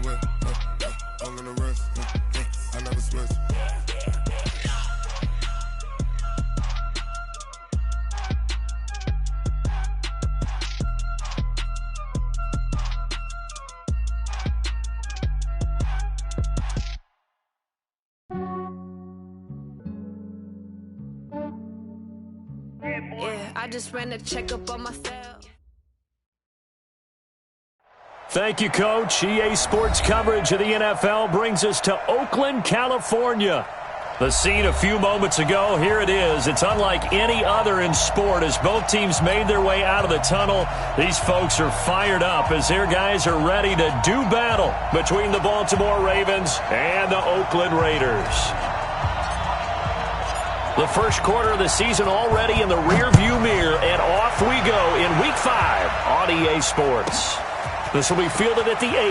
the way, I'm gonna rest, I never switch. Yeah, I just ran a checkup on myself. Thank you, Coach. EA Sports coverage of the NFL brings us to Oakland, California. The scene a few moments ago, here it is. It's unlike any other in sport as both teams made their way out of the tunnel. These folks are fired up as their guys are ready to do battle between the Baltimore Ravens and the Oakland Raiders. The first quarter of the season already in the rearview mirror, and off we go in Week 5 on EA Sports. This will be fielded at the 8. The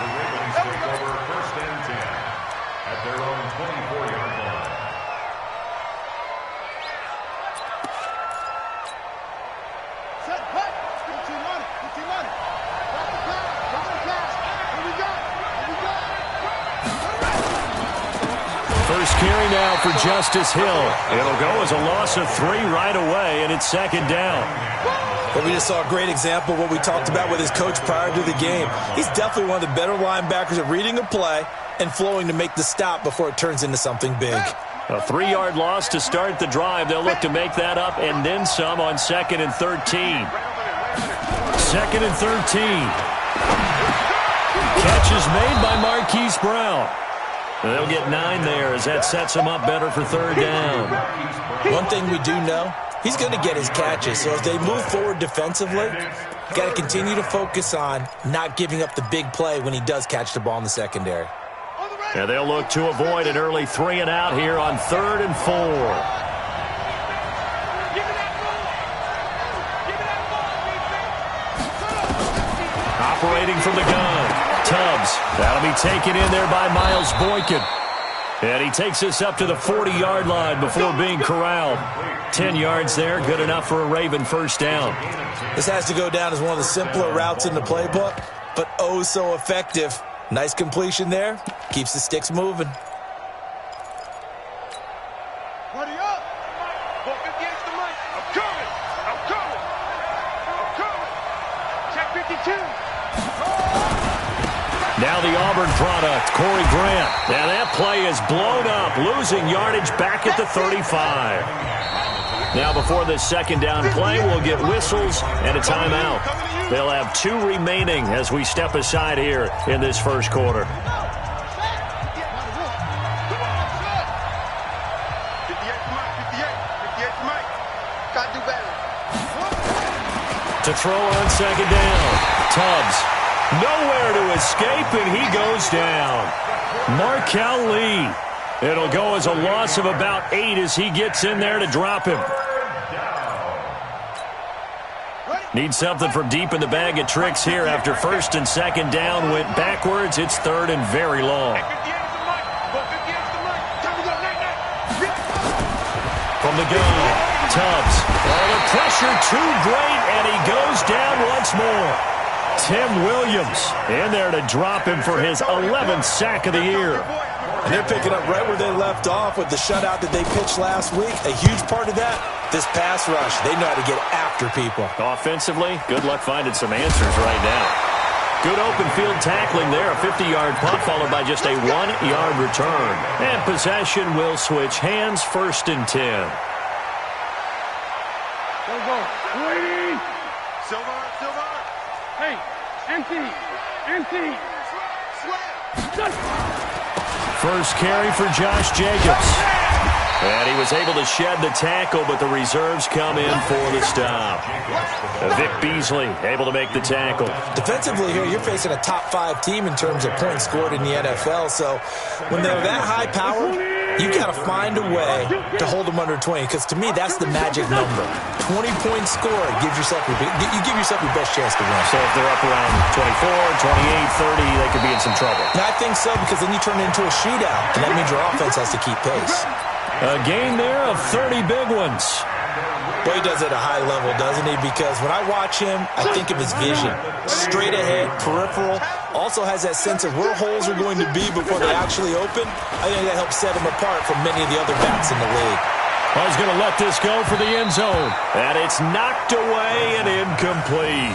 Ravens take over 1st and 10 at their own 24-yard line. Set, cut. Good team on it. Good team on it. Drop the pass. Drop the pass. Here we go. Here we go. First carry now for Justice Hill. It'll go as a loss of 3 right away, and it's 2nd down. But we just saw a great example of what we talked about with his coach prior to the game. He's definitely one of the better linebackers at reading a play and flowing to make the stop before it turns into something big. A 3-yard loss to start the drive. They'll look to make that up and then some on 2nd and 13. 2nd and 13. Catch is made by Marquise Brown. They'll get 9 there as that sets them up better for 3rd down. One thing we do know, he's going to get his catches. So as they move forward defensively, got to continue to focus on not giving up the big play when he does catch the ball in the secondary. And they'll look to avoid an early 3 and out here on 3rd and 4. Operating from the gun, Tubbs. That'll be taken in there by Miles Boykin. And he takes us up to the 40-yard line before being corralled. 10 yards there, good enough for a Raven 1st down. This has to go down as one of the simpler routes in the playbook, but oh so effective. Nice completion there. Keeps the sticks moving. Buddy up. Walk against the mic. I'm coming. I'm coming. I'm coming. Check 52. Now the Auburn product, Corey Grant. Now that play is blown up, losing yardage back at the 35. Now before this 2nd down play, we'll get whistles and a timeout. They'll have 2 remaining as we step aside here in this first quarter. To throw on 2nd down, Tubbs. Nowhere to escape, and he goes down. Markel Lee. It'll go as a loss of about 8 as he gets in there to drop him. Needs something from deep in the bag of tricks here after 1st and 2nd down went backwards. It's 3rd and very long. From the gun, Tubbs. Oh, the pressure too great, and he goes down once more. Tim Williams in there to drop him for his 11th sack of the year. And they're picking up right where they left off with the shutout that they pitched last week. A huge part of that, this pass rush. They know how to get after people. Offensively, good luck finding some answers right now. Good open field tackling there. A 50-yard punt followed by just a 1-yard return. And possession will switch hands, 1st and 10. Go. Ready. Silver. Hey, empty. First carry for Josh Jacobs. And he was able to shed the tackle, but the reserves come in for the stop. Vic Beasley able to make the tackle. Defensively here, you're facing a top 5 team in terms of points scored in the NFL. So when they're that high power, you got to find a way to hold them under 20, because to me, that's the magic number. 20 points scored, you give yourself your best chance to win. So if they're up around 24, 28, 30, they could be in some trouble. And I think so, because then you turn it into a shootout, and that means your offense has to keep pace. A gain there of 30 big ones. Well, he does it at a high level, doesn't he? Because when I watch him, I think of his vision. Straight ahead, peripheral. Also has that sense of where holes are going to be before they actually open. I think that helps set him apart from many of the other backs in the league. Well, he's going to let this go for the end zone. And it's knocked away and incomplete.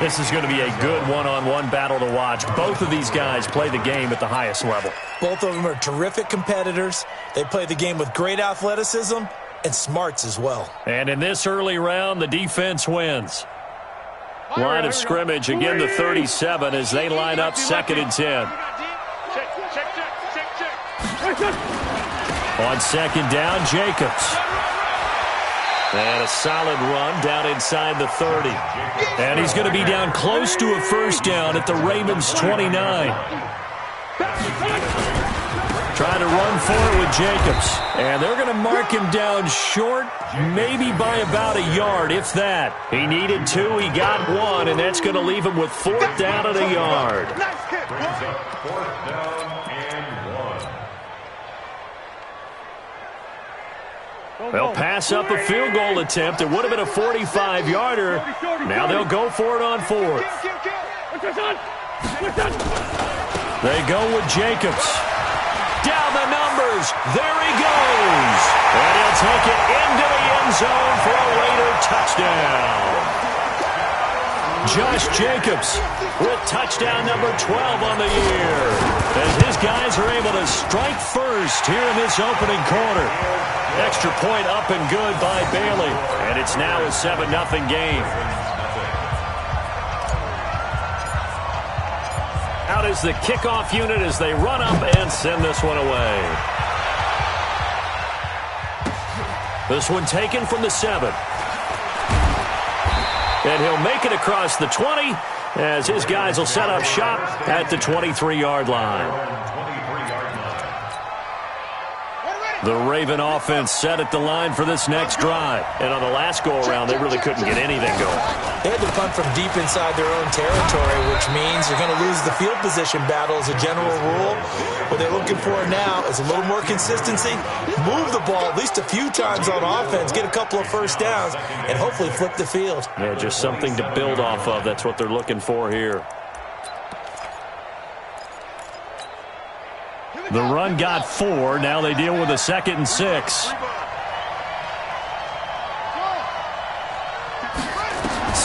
This is going to be a good one-on-one battle to watch. Both of these guys play the game at the highest level. Both of them are terrific competitors. They play the game with great athleticism and smarts as well. And in this early round, the defense wins. Line of scrimmage, again the 37 as they line up 2nd and 10. On 2nd down, Jacobs. And a solid run down inside the 30. And he's going to be down close to a first down at the Ravens 29. Trying to run for it with Jacobs. And they're going to mark him down short, maybe by about a yard, if that. He needed 2, he got 1, and that's going to leave him with 4th down and a yard. 4th down and 1. They'll pass up a field goal attempt. It would have been a 45-yarder. Now they'll go for it on 4th. They go with Jacobs. Down the numbers. There he goes. And he'll take it into the end zone for a Raider touchdown. Josh Jacobs with touchdown number 12 on the year. As his guys are able to strike first here in this opening quarter. Extra point up and good by Bailey. And it's now a 7-0 game. Out is the kickoff unit as they run up and send this one away. This one taken from the 7. And he'll make it across the 20 as his guys will set up shop at the 23-yard line. The Raven offense set at the line for this next drive. And on the last go-around, they really couldn't get anything going. They had to punt from deep inside their own territory, which means you're going to lose the field position battle as a general rule. What they're looking for now is a little more consistency, move the ball at least a few times on offense, get a couple of first downs, and hopefully flip the field. Yeah, just something to build off of. That's what they're looking for here. The run got 4. Now they deal with a 2nd and 6.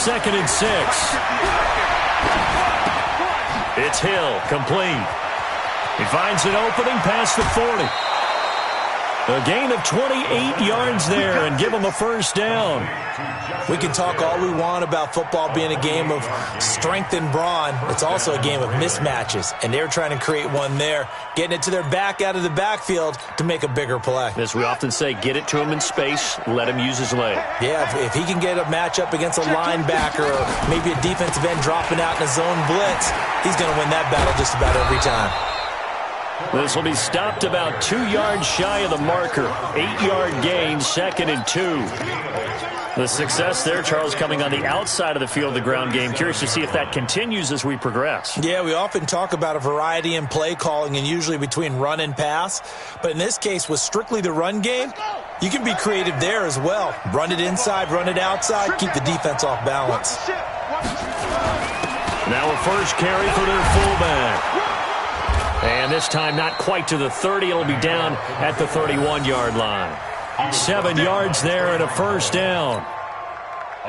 2nd and 6. It's Hill, complete. He finds an opening past the 40. A gain of 28 yards there and give him a first down. We can talk all we want about football being a game of strength and brawn. It's also a game of mismatches, and they're trying to create one there, getting it to their back out of the backfield to make a bigger play. As we often say, get it to him in space, let him use his leg. Yeah, if he can get a matchup against a linebacker or maybe a defensive end dropping out in a zone blitz, he's going to win that battle just about every time. This will be stopped about 2 yards shy of the marker. 8-yard gain, 2nd and 2. The success there, Charles, coming on the outside of the field of the ground game. Curious to see if that continues as we progress. Yeah, we often talk about a variety in play calling and usually between run and pass. But in this case, with strictly the run game, you can be creative there as well. Run it inside, run it outside, keep the defense off balance. Now a first carry for their fullback. And this time not quite to the 30. It'll be down at the 31-yard line. 7 yards there and a first down.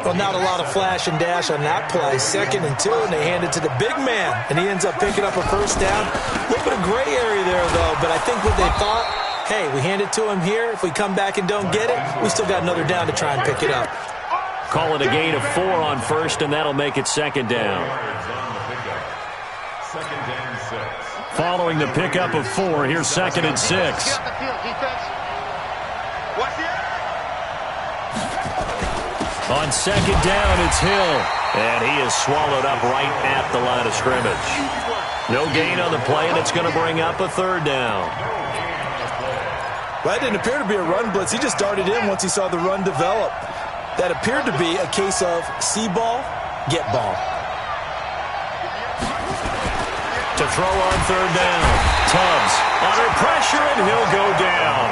Well, not a lot of flash and dash on that play. 2nd and 2, and they hand it to the big man. And he ends up picking up a first down. A little bit of gray area there, though. But I think what they thought, hey, we hand it to him here. If we come back and don't get it, we still got another down to try and pick it up. Call it a gain of 4 on first, and that'll make it 2nd down. Following the pickup of 4, here's 2nd and 6. On 2nd down, it's Hill. And he is swallowed up right at the line of scrimmage. No gain on the play, and it's going to bring up a 3rd down. Well, that didn't appear to be a run blitz. He just darted in once he saw the run develop. That appeared to be a case of see ball, get ball. To throw on 3rd down. Tubbs under pressure, and he'll go down.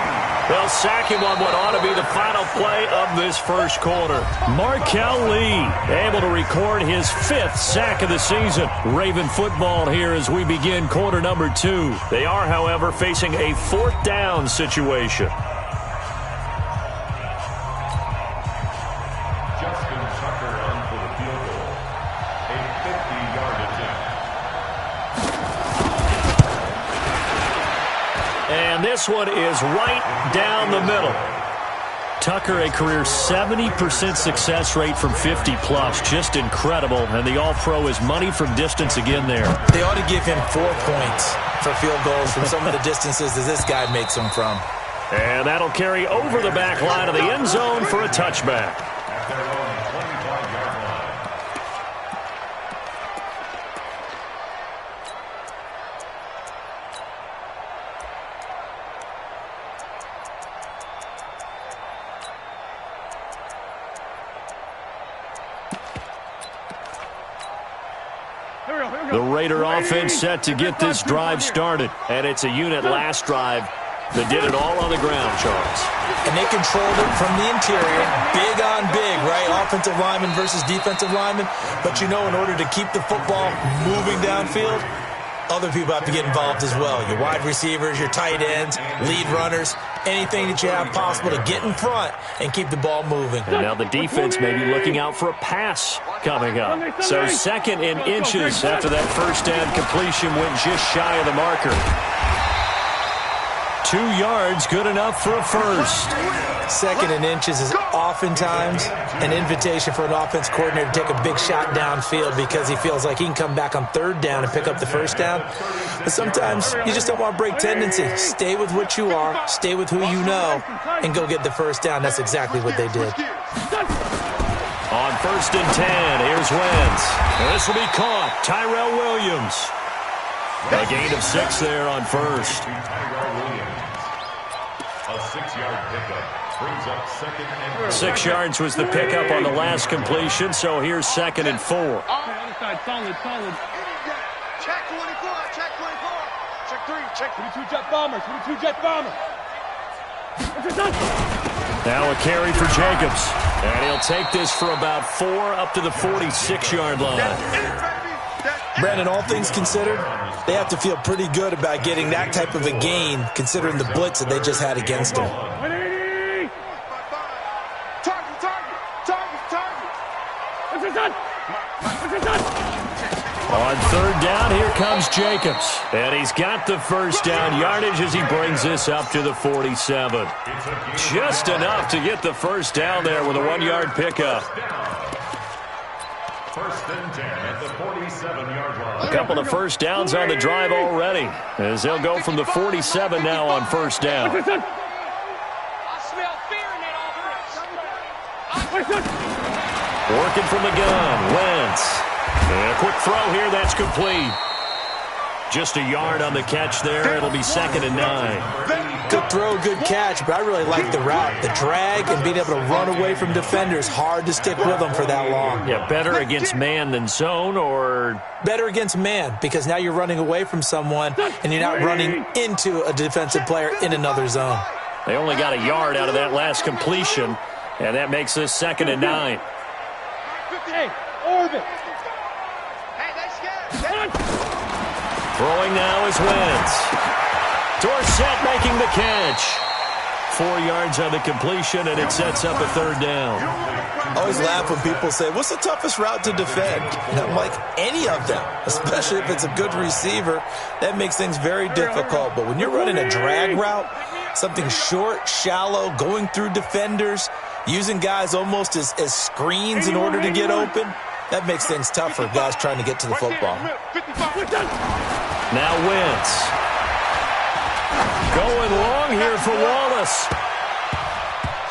They'll sack him on what ought to be the final play of this first quarter. Markel Lee able to record his 5th sack of the season. Raven football here as we begin quarter number 2. They are, however, facing a 4th down situation. And this one is right down the middle. Tucker, a career 70% success rate from 50-plus. Just incredible. And the All-Pro is money from distance again there. They ought to give him 4 points for field goals from some of the distances that this guy makes them from. And that'll carry over the back line of the end zone for a touchback. The Raider offense set to get this drive started. And it's a unit last drive that did it all on the ground, Charles. And they controlled it from the interior. Big on big, right? Offensive lineman versus defensive lineman. But you know, in order to keep the football moving downfield, other people have to get involved as well. Your wide receivers, your tight ends, lead runners, anything that you have possible to get in front and keep the ball moving. And now the defense may be looking out for a pass coming up. So 2nd and inches after that first down completion went just shy of the marker. 2 yards, good enough for a first. 2nd and inches is oftentimes an invitation for an offense coordinator to take a big shot downfield because he feels like he can come back on 3rd down and pick up the first down. But sometimes you just don't want to break tendency. Stay with what you are, stay with who you know, and go get the first down. That's exactly what they did. On 1st and 10, here's Wentz. This will be caught. Tyrell Williams. A gain of 6 there on 1st. A 6-yard pickup brings up 2nd and 4. 6 yards was the pickup on the last completion, so here's 2nd and 4. Solid. Check 24, check 24. Check 3, check 22 jet bombers, 22 jet bombers. Now a carry for Jacobs. And he'll take this for about 4 up to the 46-yard line. Brandon, all things considered, they have to feel pretty good about getting that type of a gain considering the blitz that they just had against them. On 3rd down, here comes Jacobs. And he's got the first down yardage as he brings this up to the 47. Just enough to get the first down there with a 1-yard pickup. 1st and 10 at the 47-yard line. A couple of first downs on the drive already as they'll go from the 47 now on 1st down. I smell fear in that offense. Working from the gun, Wentz. And a quick throw here, that's complete. Just a yard on the catch there. It'll be 2nd and 9. Good throw, good catch, but I really like the route. The drag and being able to run away from defenders, hard to stick with them for that long. Yeah, better against man than zone, or? Better against man, because now you're running away from someone and you're not running into a defensive player in another zone. They only got a yard out of that last completion, and that makes this 2nd and 9. Hey, orbit. Throwing now is Wentz. Dorsett making the catch. 4 yards on the completion, and it sets up a 3rd down. I always laugh when people say, what's the toughest route to defend? And I'm like, any of them, especially if it's a good receiver. That makes things very difficult. But when you're running a drag route, something short, shallow, going through defenders, using guys almost as screens in order to get open, that makes things tough for guys trying to get to the football. Now Wentz. Going long here for Wallace.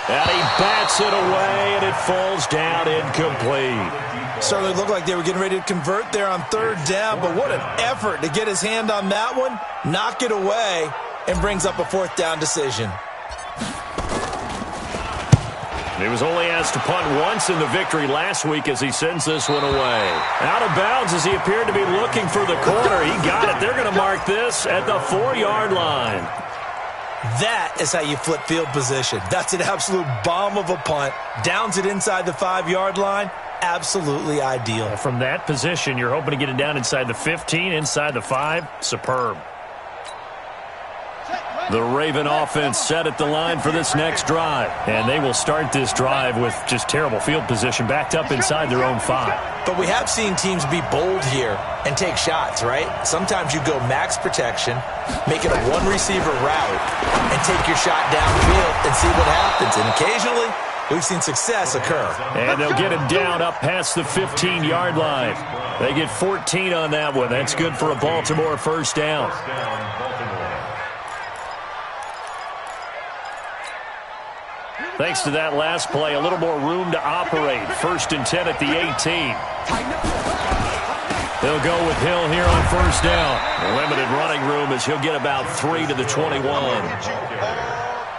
And he bats it away, and it falls down incomplete. Certainly looked like they were getting ready to convert there on 3rd down, but what an effort to get his hand on that one, knock it away, and brings up a 4th down decision. He was only asked to punt once in the victory last week as he sends this one away. Out of bounds as he appeared to be looking for the corner. He got it. They're going to mark this at the 4-yard line. That is how you flip field position. That's an absolute bomb of a punt. Downs it inside the 5-yard line. Absolutely ideal. From that position, you're hoping to get it down inside the 15, inside the 5. Superb. The Raven offense set at the line for this next drive. And they will start this drive with just terrible field position, backed up inside their own 5. But we have seen teams be bold here and take shots, right? Sometimes you go max protection, make it a one-receiver route, and take your shot downfield and see what happens. And occasionally, we've seen success occur. And they'll get him down up past the 15-yard line. They get 14 on that one. That's good for a Baltimore first down. Thanks to that last play, a little more room to operate. 1st and 10 at the 18. They'll go with Hill here on first down. Limited running room as he'll get about 3 to the 21.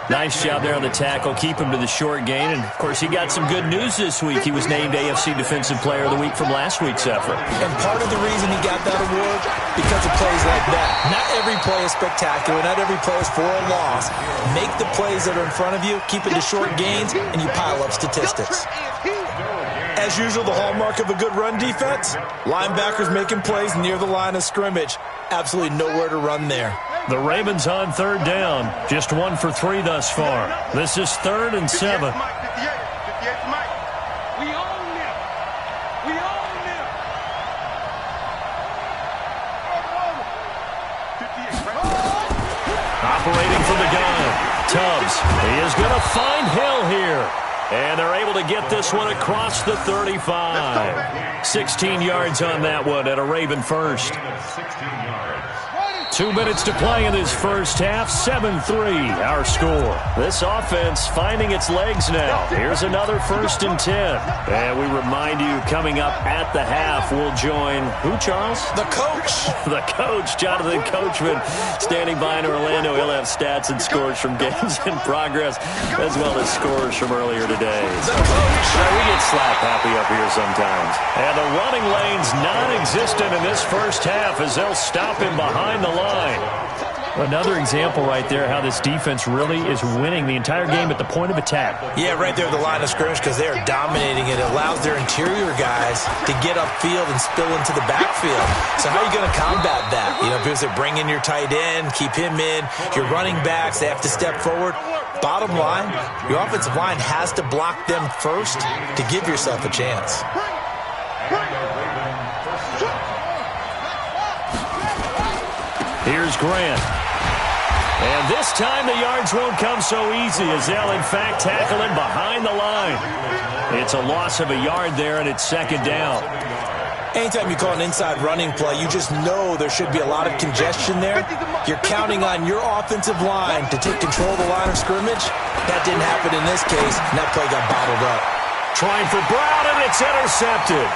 Nice job there on the tackle. Keep him to the short gain. And, of course, he got some good news this week. He was named AFC Defensive Player of the Week from last week's effort. And part of the reason he got that award, because of plays like that. Not every play is spectacular. Not every play is for a loss. Make the plays that are in front of you, keep it to short gains, and you pile up statistics. As usual, the hallmark of a good run defense, linebackers making plays near the line of scrimmage. Absolutely nowhere to run there. The Ravens on third down. Just 1 for 3 thus far. This is 3rd and 7. Operating from the gun. Tubbs. He is going to find Hill here. And they're able to get this one across the 35. 16 yards on that one at a Raven first. 2 minutes to play in this first half. 7-3 our score. This offense finding its legs now. Here's another 1st and 10. And we remind you, coming up at the half, we'll join who, Charles? The coach. The coach, Jonathan Coachman, standing by in Orlando. He'll have stats and scores from games in progress, as well as scores from earlier today. The coach. We get slap happy up here sometimes. And the running lane's non-existent in this first half as they'll stop him behind the line. Another example right there how this defense really is winning the entire game at the point of attack. Yeah, right there at the line of scrimmage because they're dominating it. It allows their interior guys to get upfield and spill into the backfield. So how are you going to combat that? You know, because they bring in your tight end, keep him in. Your running backs, they have to step forward. Bottom line, your offensive line has to block them first to give yourself a chance. Here's Grant. And this time the yards won't come so easy as they'll, in fact, tackle him behind the line. It's a loss of a yard there, and it's 2nd down. Anytime you call an inside running play, you just know there should be a lot of congestion there. You're counting on your offensive line to take control of the line of scrimmage. That didn't happen in this case, and that play got bottled up. Trying for Brown, and it's intercepted.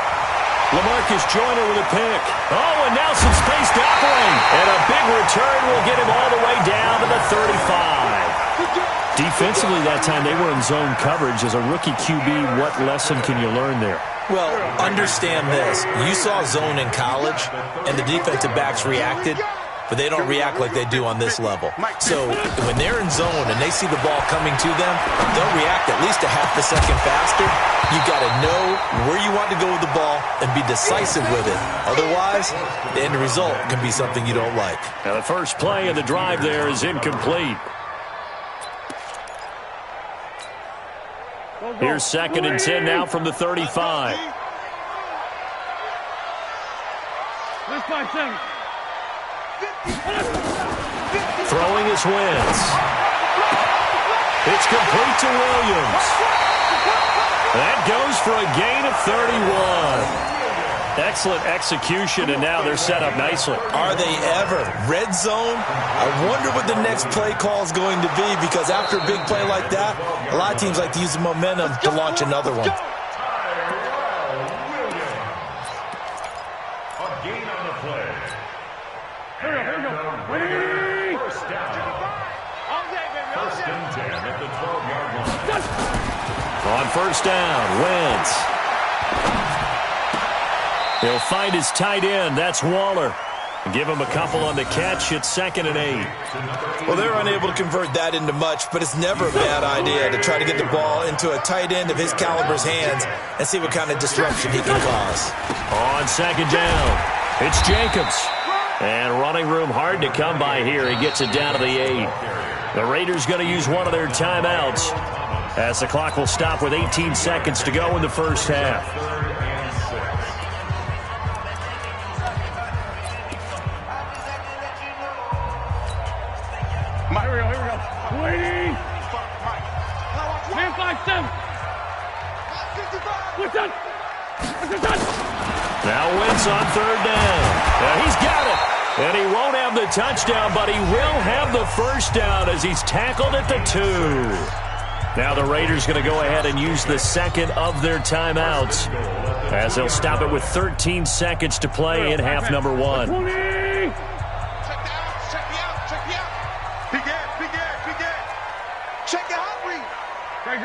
LaMarcus Joyner with a pick. Oh, and now some space to operate. And a big return will get him all the way down to the 35. Defensively that time, they were in zone coverage. As a rookie QB, what lesson can you learn there? Well, understand this. You saw zone in college, and the defensive backs reacted, but they don't react like they do on this level. So when they're in zone and they see the ball coming to them, they'll react at least a half a second faster. You've got to know where you want to go with the ball and be decisive with it. Otherwise, the end result can be something you don't like. Now the first play of the drive there is incomplete. Here's 2nd and 10 now from the 35. Throwing his wins. It's complete to Williams. That goes for a gain of 31. Excellent execution, and now they're set up nicely. Are they ever? Red zone? I wonder what the next play call is going to be, because after a big play like that, a lot of teams like to use the momentum to launch another one. A gain on the play. First down. 1st and 10 at the 12-yard line. On first down, Wentz. He'll find his tight end. That's Waller. Give him a couple on the catch. It's 2nd and 8. Well, they're unable to convert that into much, but it's never a bad idea to try to get the ball into a tight end of his caliber's hands and see what kind of disruption he can cause. On 2nd down, it's Jacobs. And running room hard to come by here. He gets it down to the 8. The Raiders going to use one of their timeouts as the clock will stop with 18 seconds to go in the first half. Here we go. Waiting. Man, 5-7. What's that? Now Wentz on 3rd down. Now he's got it. And he won't have the touchdown, but he will have the first down as he's tackled at the 2. Now the Raiders going to go ahead and use the second of their timeouts as they'll stop it with 13 seconds to play in half number 1. Check me out. Big air. Check the hot read. Great.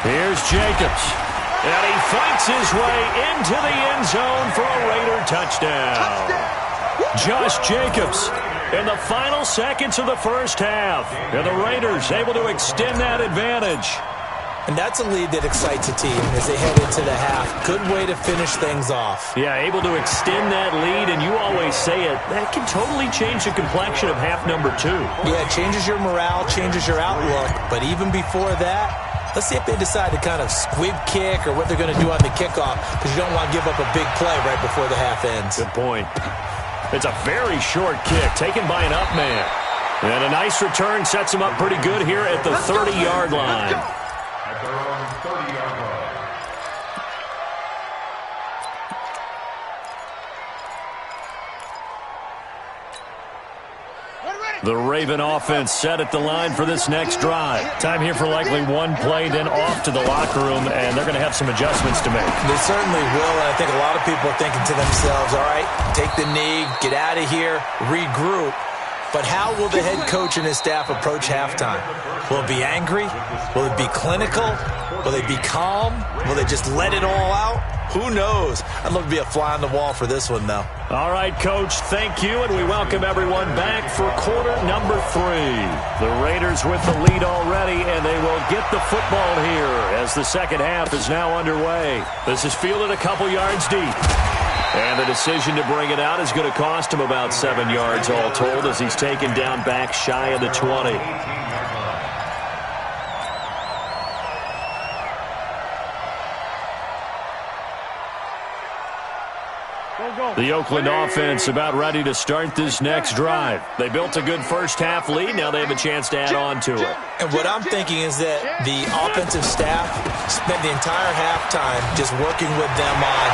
Here's Jacobs. And he fights his way into the end zone for a Raider touchdown. Josh Jacobs in the final seconds of the first half. And the Raiders able to extend that advantage. And that's a lead that excites a team as they head into the half. Good way to finish things off. Yeah, able to extend that lead, and you always say it, that can totally change the complexion of half number 2. Yeah, it changes your morale, changes your outlook. But even before that, let's see if they decide to kind of squib kick or what they're going to do on the kickoff, because you don't want to give up a big play right before the half ends. Good point. It's a very short kick taken by an up man. And a nice return sets him up pretty good here at the 30-yard line. At their own 30-yard line. The Raven offense set at the line for this next drive. Time here for likely one play, then off to the locker room, and they're going to have some adjustments to make. They certainly will, and I think a lot of people are thinking to themselves, all right, take the knee, get out of here, regroup. But how will the head coach and his staff approach halftime? Will it be angry? Will it be clinical? Will they be calm? Will they just let it all out? Who knows? I'd love to be a fly on the wall for this one, though. All right, Coach, thank you, and we welcome everyone back for quarter number 3. The Raiders with the lead already, and they will get the football here as the second half is now underway. This is fielded a couple yards deep. And the decision to bring it out is going to cost him about 7 yards all told as he's taken down back shy of the 20. The Oakland offense about ready to start this next drive. They built a good first-half lead. Now they have a chance to add on to it. And what I'm thinking is that the offensive staff spent the entire halftime just working with them on,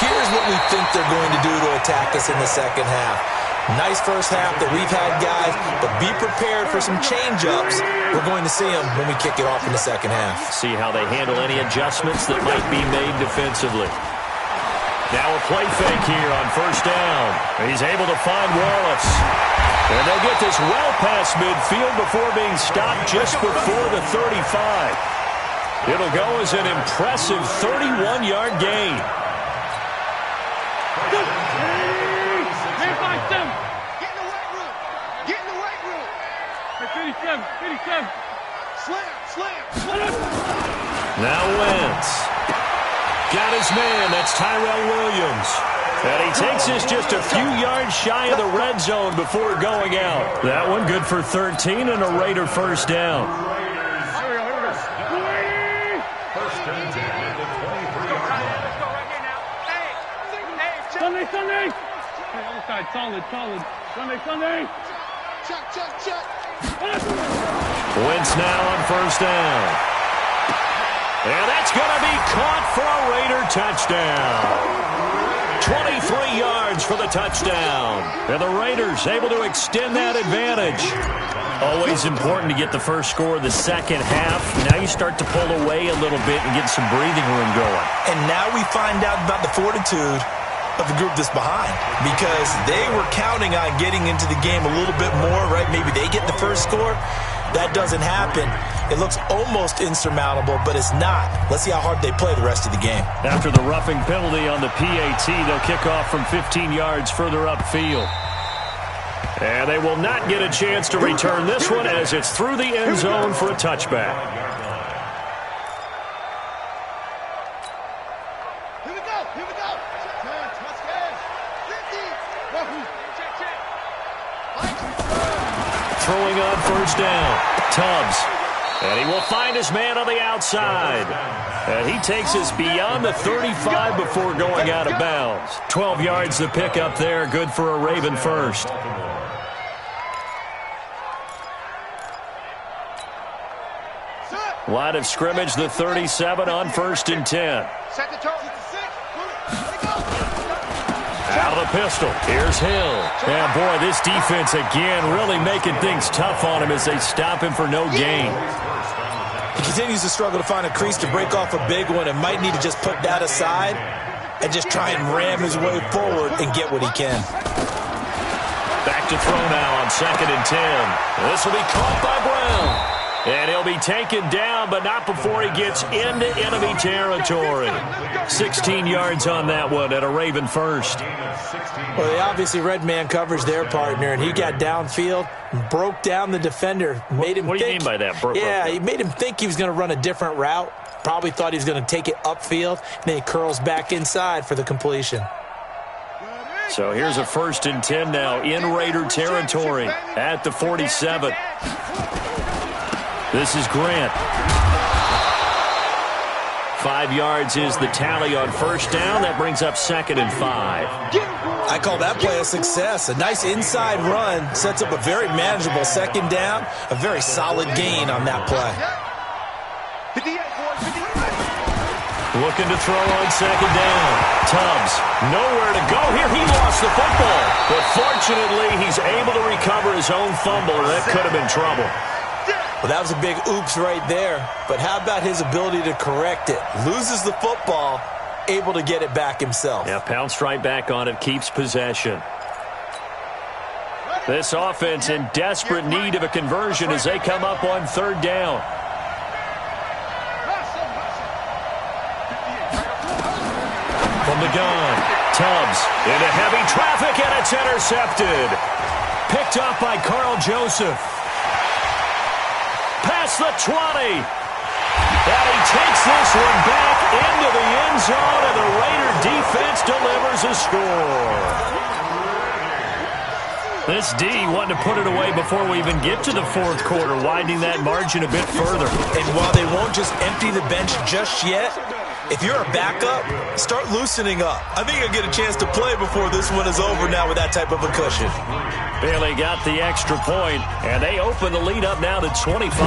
here's what we think they're going to do to attack us in the second half. Nice first half that we've had, guys, but be prepared for some change-ups. We're going to see them when we kick it off in the second half. See how they handle any adjustments that might be made defensively. Now a play fake here on first down. He's able to find Wallace. And they'll get this well past midfield before being stopped just before the 35. It'll go as an impressive 31-yard gain. Man, 5-7. Get in the weight room. Get in the weight room. 57. Slam. Now Wentz. Got his man. That's Tyrell Williams. And he takes us just a few yards shy of the red zone before going out. That one good for 13 and a Raider first down. Here we go. First and 10 at the 23-yard line. Let's go right here now. Hey, Sunday. Hey, other side, solid. Sunday. Check. Wentz now on first down. And that's going to be caught for a Raider touchdown. 23 yards for the touchdown. And the Raiders able to extend that advantage. Always important to get the first score of the second half. Now you start to pull away a little bit and get some breathing room going. And now we find out about the fortitude of the group that's behind, because they were counting on getting into the game a little bit more, right? Maybe they get the first score. That doesn't happen. It looks almost insurmountable, but it's not. Let's see how hard they play the rest of the game. After the roughing penalty on the PAT, they'll kick off from 15 yards further upfield. And they will not get a chance to return this one as it's through the end zone for a touchback. Here we go. Here we go. Throwing on first down. Tubbs. And he will find his man on the outside. And he takes us beyond the 35 before going out of bounds. 12 yards to pick up there. Good for a Raven first. Line of scrimmage, the 37 on 1st and 10. Set the tone. Out of the pistol. Here's Hill. And boy, this defense again really making things tough on him as they stop him for no gain. He continues to struggle to find a crease to break off a big one and might need to just put that aside and just try and ram his way forward and get what he can. Back to throw now on 2nd and 10. This will be caught by Brown. And he'll be taken down, but not before he gets into enemy territory. 16 yards on that one at a Raven first. Well, they obviously read man coverage their partner, and he got downfield, broke down the defender. Made him what do you mean by that? He made him think he was going to run a different route. Probably thought he was going to take it upfield. And then he curls back inside for the completion. So here's a 1st and 10 now in Raider territory at the 47. This is Grant. 5 yards is the tally on first down. That brings up 2nd and 5. I call that play a success. A nice inside run sets up a very manageable 2nd down. A very solid gain on that play. Looking to throw on 2nd down. Tubbs, nowhere to go here. He lost the football. But fortunately, he's able to recover his own fumble, or that could have been trouble. Well, that was a big oops right there. But how about his ability to correct it? Loses the football, able to get it back himself. Yeah, pounced right back on it, keeps possession. This offense in desperate need of a conversion as they come up on 3rd down. From the gun, Tubbs into heavy traffic, and it's intercepted. Picked up by Carl Joseph. Past the 20. And he takes this one back into the end zone, and the Raider defense delivers a score. This D wanting to put it away before we even get to the 4th quarter, widening that margin a bit further. And while they won't just empty the bench just yet, if you're a backup, start loosening up. I think you'll get a chance to play before this one is over now with that type of a cushion. Bailey got the extra point, and they open the lead up now to 25.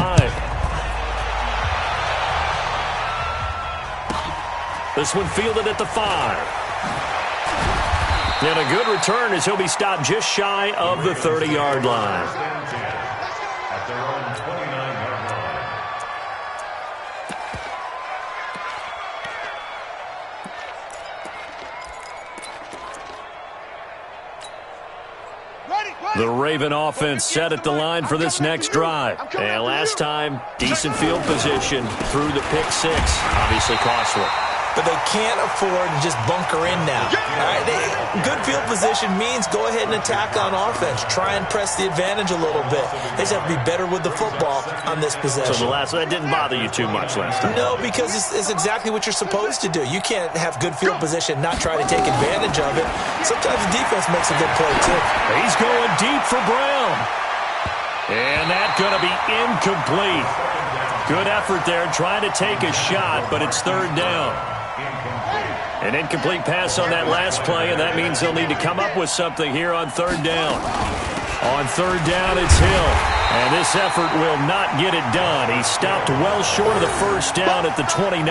This one fielded at the 5. And a good return as he'll be stopped just shy of the 30-yard line. At their own 29-yard line. The Raven offense set at the line for this next drive. And last time, decent field position through the pick 6. Obviously costly. But they can't afford to just bunker in now. All right, good field position means go ahead and attack on offense. Try and press the advantage a little bit. They just have to be better with the football on this possession. So that didn't bother you too much last time? No, because it's exactly what you're supposed to do. You can't have good field position, not try to take advantage of it. Sometimes the defense makes a good play, too. He's going deep for Brown. And that's going to be incomplete. Good effort there, trying to take a shot, but it's 3rd down. An incomplete pass on that last play, and that means they'll need to come up with something here on 3rd down. On 3rd down, it's Hill. And this effort will not get it done. He stopped well short of the 1st down at the 29.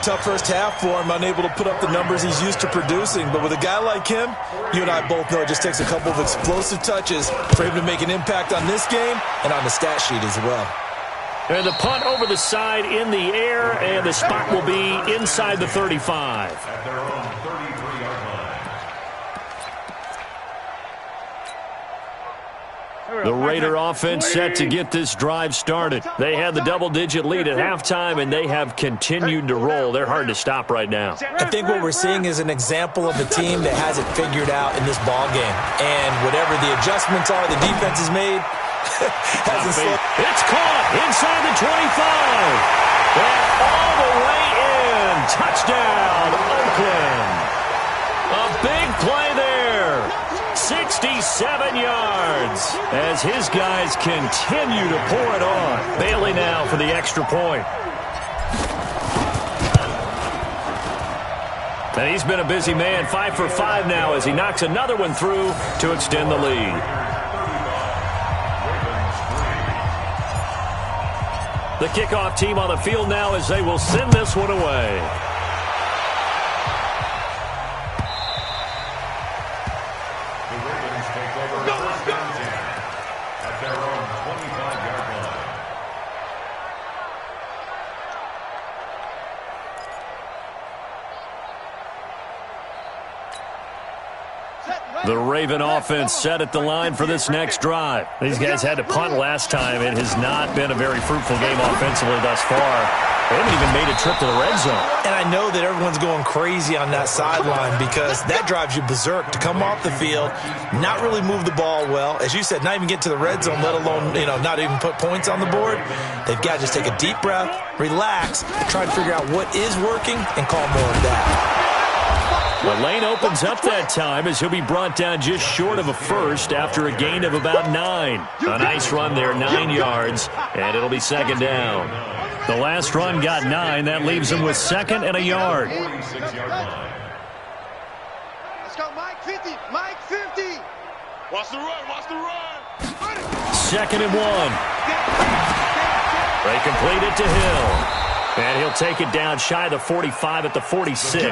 Tough first half for him, unable to put up the numbers he's used to producing. But with a guy like him, you and I both know it just takes a couple of explosive touches for him to make an impact on this game and on the stat sheet as well. And the punt over the side in the air, and the spot will be inside the 35. At their own 33-yard The Raider offense set to get this drive started. They had the double-digit lead at halftime, and they have continued to roll. They're hard to stop right now. I think what we're seeing is an example of a team that has it figured out in this ball game. And whatever the adjustments are the defense has made, hasn't slowed. It's caught inside the 25. And all the way in. Touchdown, Oakland. A big play there. 67 yards as his guys continue to pour it on. Bailey now for the extra point. And he's been a busy man, 5 for 5 now as he knocks another one through to extend the lead. The kickoff team on the field now as they will send this one away. The Ravens take over first and 10 at their own 25-yard line. The Raven offense set at the line for this next drive. These guys had to punt last time. It has not been a very fruitful game offensively thus far. They haven't even made a trip to the red zone. And I know that everyone's going crazy on that sideline because that drives you berserk to come off the field, not really move the ball well. As you said, not even get to the red zone, let alone, not even put points on the board. They've got to just take a deep breath, relax, try to figure out what is working and call more of that. The lane opens up that time as he'll be brought down just short of a first after a gain of about 9. A nice run there, 9 yards, and it'll be second down. The last run got 9. That leaves him with second and a yard. 46-yard line. Let's go, Mike 50. Mike 50. Watch the run. Watch the run. Second and 1. They complete it to Hill. And he'll take it down shy of the 45 at the 46.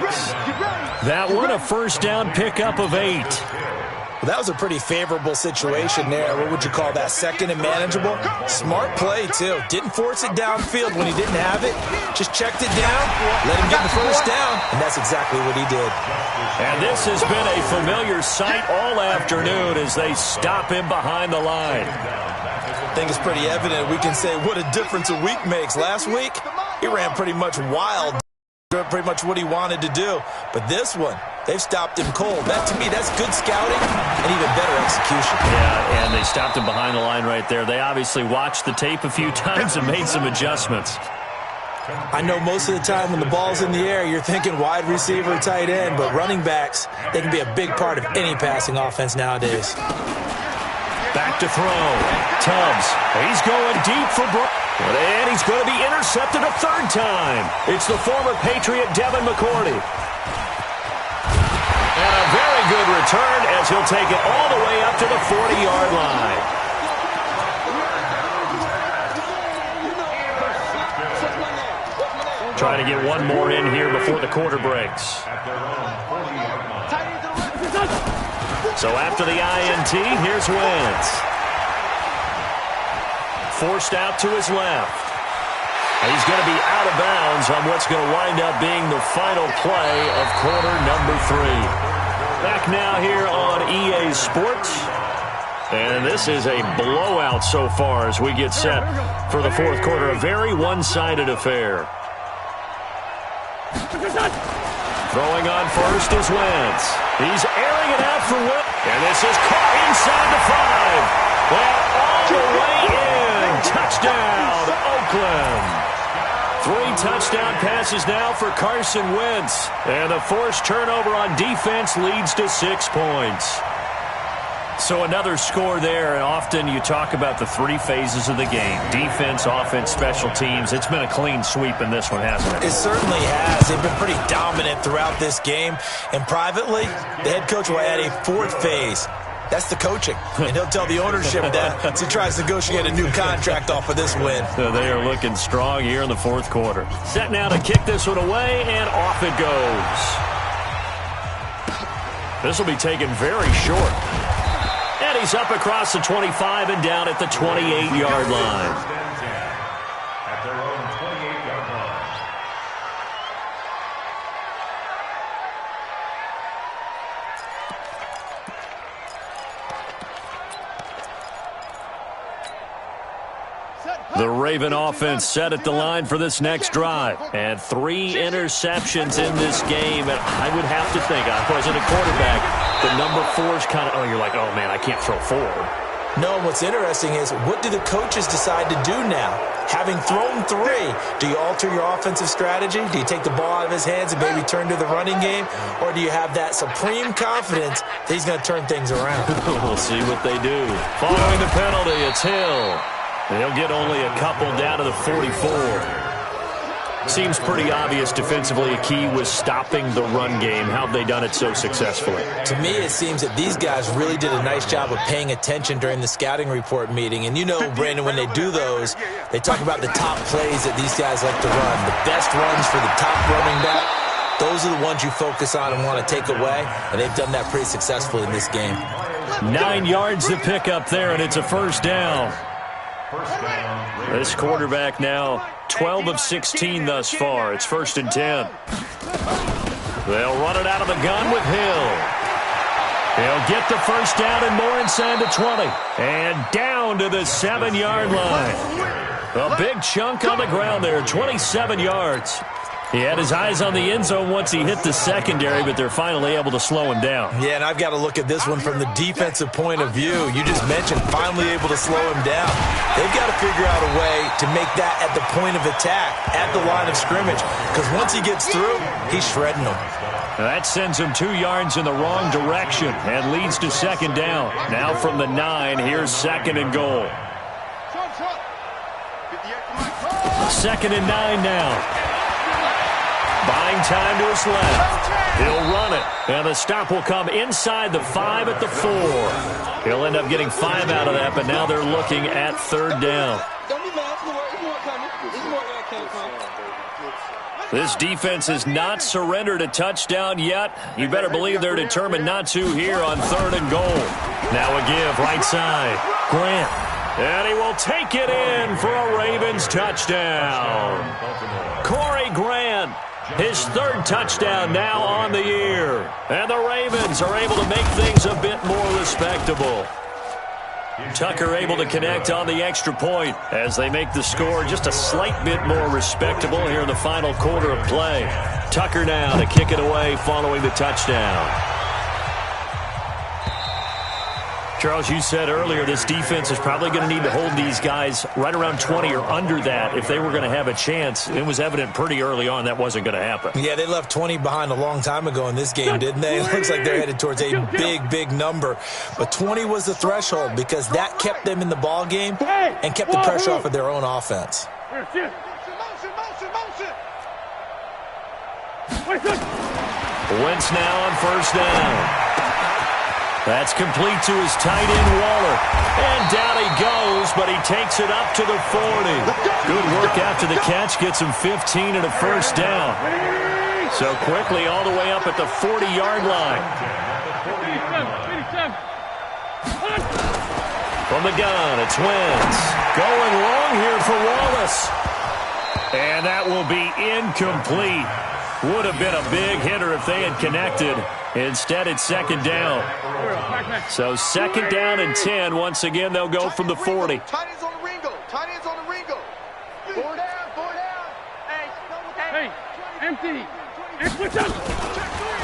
That one a first down pickup of 8. Well, that was a pretty favorable situation there. What would you call that? Second and manageable? Smart play, too. Didn't force it downfield when he didn't have it. Just checked it down, let him get the first down, and that's exactly what he did. And this has been a familiar sight all afternoon as they stop him behind the line. I think it's pretty evident. We can say what a difference a week makes. Last week, he ran pretty much wild, pretty much what he wanted to do. But this one, they've stopped him cold. That, to me, that's good scouting and even better execution. Yeah, and they stopped him behind the line right there. They obviously watched the tape a few times and made some adjustments. I know most of the time when the ball's in the air, you're thinking wide receiver, tight end, but running backs, they can be a big part of any passing offense nowadays. Back to throw. Tubbs. He's going deep for Brock. And he's going to be intercepted a third time. It's the former Patriot Devin McCourty. And a very good return as he'll take it all the way up to the 40-yard line. Trying to get one more in here before the quarter breaks. So after the INT, here's Wentz. Forced out to his left. He's going to be out of bounds on what's going to wind up being the final play of quarter number 3. Back now here on EA Sports. And this is a blowout so far as we get set for the fourth quarter. A very one-sided affair. Throwing on first is Wentz. He's airing it out for Wentz. And this is caught inside the 5. Well, all the way in. Touchdown, Oakland. 3 touchdown passes now for Carson Wentz. And a forced turnover on defense leads to 6 points. So another score there, and often you talk about the 3 phases of the game. Defense, offense, special teams. It's been a clean sweep in this one, hasn't it? It certainly has. They've been pretty dominant throughout this game. And privately, the head coach will add a 4th phase. That's the coaching. And he'll tell the ownership that as he tries to negotiate a new contract off of this win. So they are looking strong here in the fourth quarter. Set now to kick this one away, and off it goes. This will be taken very short. And he's up across the 25 and down at the 28-yard line. At their own 28-yard line. The Raven offense set at the line for this next drive. And 3 interceptions in this game. And I would have to think, I wasn't a quarterback, the number 4 is kind of, oh, you're like, oh, man, I can't throw 4. No, what's interesting is, what do the coaches decide to do now? Having thrown 3, do you alter your offensive strategy? Do you take the ball out of his hands and maybe turn to the running game? Or do you have that supreme confidence that he's going to turn things around? We'll see what they do. Following the penalty, it's Hill. He'll get only a couple down to the 44. Seems pretty obvious defensively a key was stopping the run game. How have they done it so successfully? To me, it seems that these guys really did a nice job of paying attention during the scouting report meeting. And you know, Brandon, when they do those, they talk about the top plays that these guys like to run. The best runs for the top running back, those are the ones you focus on and want to take away. And they've done that pretty successfully in this game. 9 yards to pick up there, and it's a first down. This quarterback now 12 of 16 thus far. It's 1st and 10. They'll run it out of the gun with Hill. He'll get the first down and more inside the 20. And down to the 7-yard line. A big chunk on the ground there, 27 yards. He had his eyes on the end zone once he hit the secondary, but they're finally able to slow him down. Yeah, and I've got to look at this one from the defensive point of view. You just mentioned finally able to slow him down. They've got to figure out a way to make that at the point of attack, at the line of scrimmage, because once he gets through, he's shredding them. That sends him 2 yards in the wrong direction and leads to 2nd down. Now from the 9, here's 2nd and goal. 2nd and 9 now. Buying time to his left. He'll run it. And the stop will come inside the 5 at the 4. He'll end up getting 5 out of that, but now they're looking at 3rd down. This defense has not surrendered a touchdown yet. You better believe they're determined not to here on 3rd and goal. Now a give right side. Grant. And he will take it in for a Ravens touchdown. Corey Grant. His 3rd touchdown now on the year. And the Ravens are able to make things a bit more respectable. Tucker able to connect on the extra point as they make the score just a slight bit more respectable here in the final quarter of play. Tucker now to kick it away following the touchdown. Charles, you said earlier this defense is probably going to need to hold these guys right around 20 or under that if they were going to have a chance. It was evident pretty early on that wasn't going to happen. Yeah, they left 20 behind a long time ago in this game, didn't they? It looks like they're headed towards a big, big number. But 20 was the threshold because that kept them in the ball game and kept the pressure off of their own offense. Wentz now on 1st down. That's complete to his tight end, Waller. And down he goes, but he takes it up to the 40. Good work after the catch. Gets him 15 and a 1st down. So quickly all the way up at the 40-yard line. From the gun, it's Wentz. Going long here for Wallace. And that will be incomplete. Would have been a big hitter if they had connected. Instead, it's 2nd down. So 2nd down and 10. Once again, they'll go from the 40. Tight ends on the Ringo. Tight ends on the Ringo. 4 down, 4 down. Hey, empty.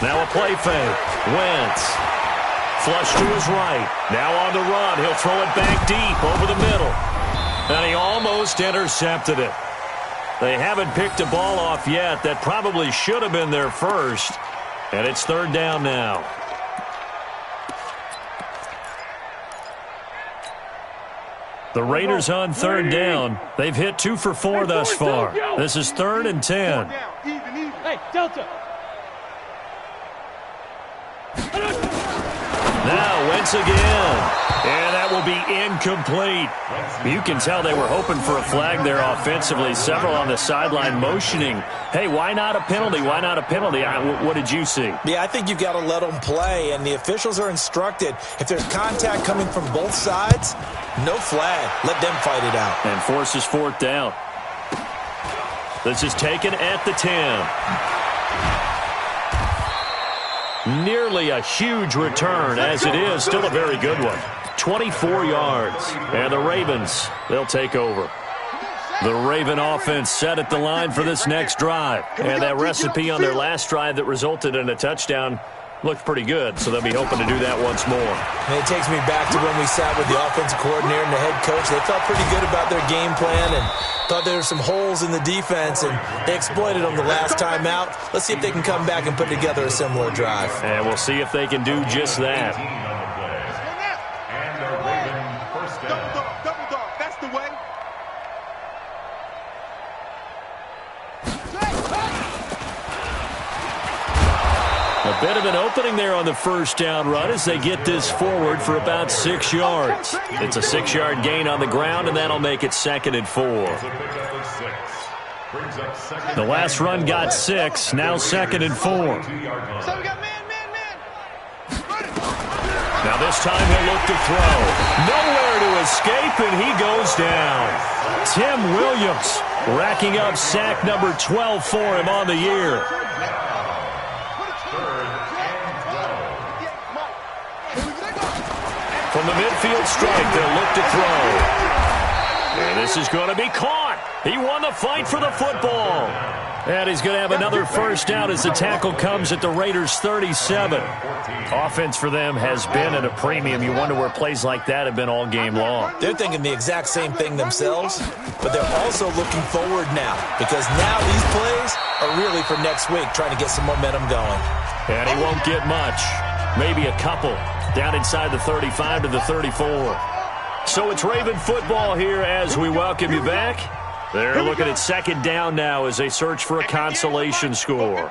Now a play fake. Wentz. Flush to his right. Now on the run. He'll throw it back deep over the middle. And he almost intercepted it. They haven't picked a ball off yet. That probably should have been their first. And it's 3rd down now. The Raiders on 3rd down. They've hit 2 for 4 thus far. This is 3rd and 10. Hey, Delta. Now Wentz again. And that will be incomplete. You can tell they were hoping for a flag there offensively. Several on the sideline motioning. Hey, why not a penalty? Why not a penalty? What did you see? Yeah, I think you've got to let them play. And the officials are instructed, if there's contact coming from both sides, no flag. Let them fight it out. And forces 4th down. This is taken at the 10. Nearly a huge return, as it is still a very good one. 24 yards. And the Ravens, they'll take over. The Raven offense set at the line for this next drive. And that recipe on their last drive that resulted in a touchdown looked pretty good, so they'll be hoping to do that once more. And it takes me back to when we sat with the offensive coordinator and the head coach. They felt pretty good about their game plan and thought there were some holes in the defense, and they exploited them the last time out. Let's see if they can come back and put together a similar drive. And we'll see if they can do just that. And a Raven first down. Double dog. That's the way. A bit of an opening there on the first down run as they get this forward for about 6 yards. It's a 6-yard gain on the ground, and that'll make it 2nd and 4. The last run got 6, now 2nd and 4. So we got man. Now this time he'll look to throw. Nowhere to escape, and he goes down. Tim Williams racking up sack number 12 for him on the year. From the midfield strike, they'll look to throw. And this is going to be caught. He won the fight for the football. And he's going to have another first down as the tackle comes at the Raiders' 37. Offense for them has been at a premium. You wonder where plays like that have been all game long. They're thinking the exact same thing themselves, but they're also looking forward now because now these plays are really for next week, trying to get some momentum going. And he won't get much. Maybe a couple. Down inside the 35 to the 34. So it's Raven football here as we welcome you back. They're looking at 2nd down now as they search for a consolation score. To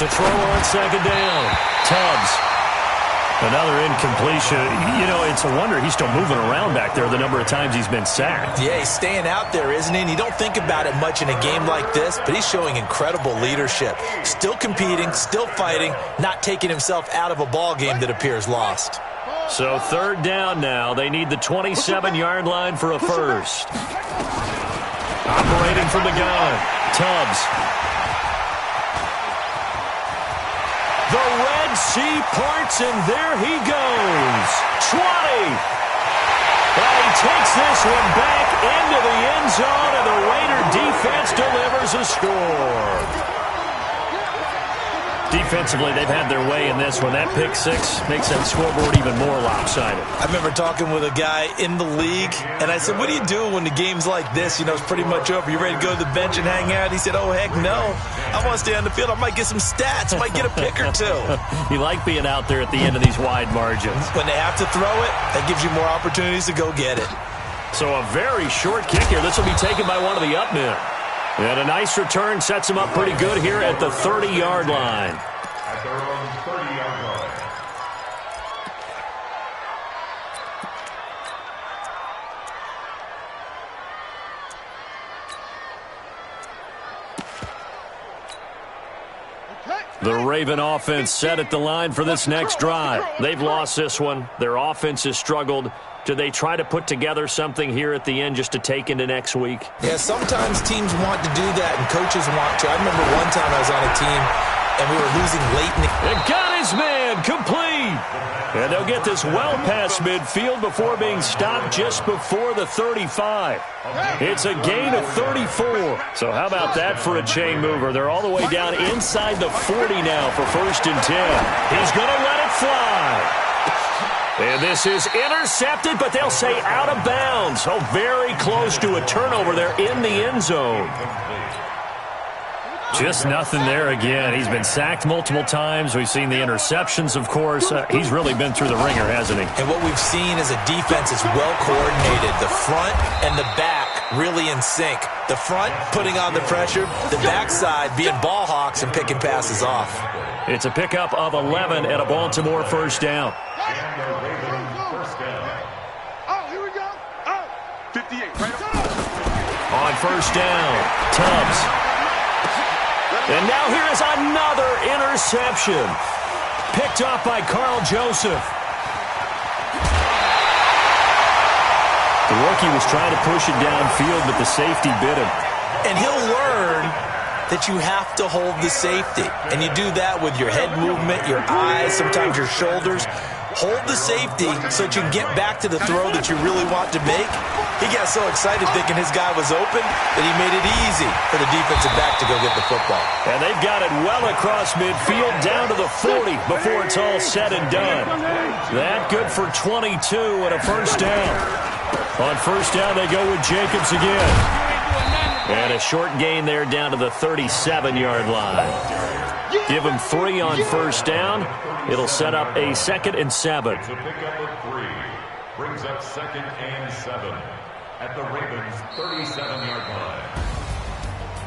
throw on 2nd down. Tubbs. Another incompletion. You know, it's a wonder he's still moving around back there the number of times he's been sacked. Yeah, he's staying out there, isn't he? And you don't think about it much in a game like this, but he's showing incredible leadership. Still competing, still fighting, not taking himself out of a ball game that appears lost. So 3rd down now. They need the 27-yard line for a first. Operating from the gun. Tubbs. The Red Sea parts, and there he goes. 20. Well, he takes this one back into the end zone, and the Raider defense delivers a score. Defensively, they've had their way in this one. That pick 6 makes that scoreboard even more lopsided. I remember talking with a guy in the league, and I said, what do you do when the game's like this? You know, it's pretty much over. You ready to go to the bench and hang out? He said, oh, heck no. I want to stay on the field. I might get some stats. I might get a pick or two. You like being out there at the end of these wide margins. When they have to throw it, that gives you more opportunities to go get it. So a very short kick here. This will be taken by one of the up men. And a nice return sets him up pretty good here at the 30-yard line. At their own 30-yard line. The Raven offense set at the line for this next drive. They've lost this one. Their offense has struggled. Do they try to put together something here at the end just to take into next week? Yeah, sometimes teams want to do that, and coaches want to. I remember one time I was on a team, and we were losing late in the... And got his man complete. And they'll get this well past midfield before being stopped just before the 35. It's a gain of 34. So how about that for a chain mover? They're all the way down inside the 40 now for 1st and 10. He's going to let it fly. And this is intercepted, but they'll say out of bounds. So very close to a turnover there in the end zone. Just nothing there again. He's been sacked multiple times. We've seen the interceptions, of course. He's really been through the ringer, hasn't he? And what we've seen is a defense that's well coordinated. The front and the back really in sync. The front putting on the pressure, the backside being ball hawks and picking passes off. It's a pickup of 11 and a Baltimore first down. And a Raven first down. Oh, here we go. Oh, 58. Right on first down, Tubbs. And now here is another interception. Picked off by Carl Joseph. The rookie was trying to push it downfield, but the safety bit him. And he'll learn that you have to hold the safety. And you do that with your head movement, your eyes, sometimes your shoulders. hold the safety so that you can get back to the throw that you really want to make. He got so excited thinking his guy was open that he made it easy for the defensive back to go get the football. And they've got it well across midfield down to the 40 before it's all said and done. That good for 22 and a first down. On first down, they go with Jacobs again. And a short gain there down to the 37-yard line. Give him 3 on first down. It'll set up a 2nd and 7. It's a pickup of 3. Brings up 2nd and 7 at the Ravens' 37-yard line.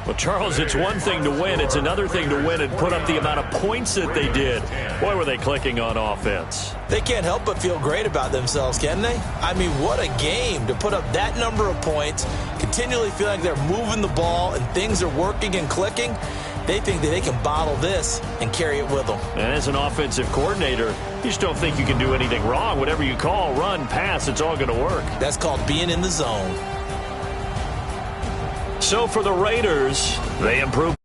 Well, Charles, it's one thing to win. It's another thing to win and put up the amount of points that they did. Boy, were they clicking on offense. They can't help but feel great about themselves, can they? I mean, what a game to put up that number of points, continually feel like they're moving the ball and things are working and clicking. They think that they can bottle this and carry it with them. And as an offensive coordinator, you just don't think you can do anything wrong. Whatever you call, run, pass, it's all going to work. That's called being in the zone. So for the Raiders, they improve.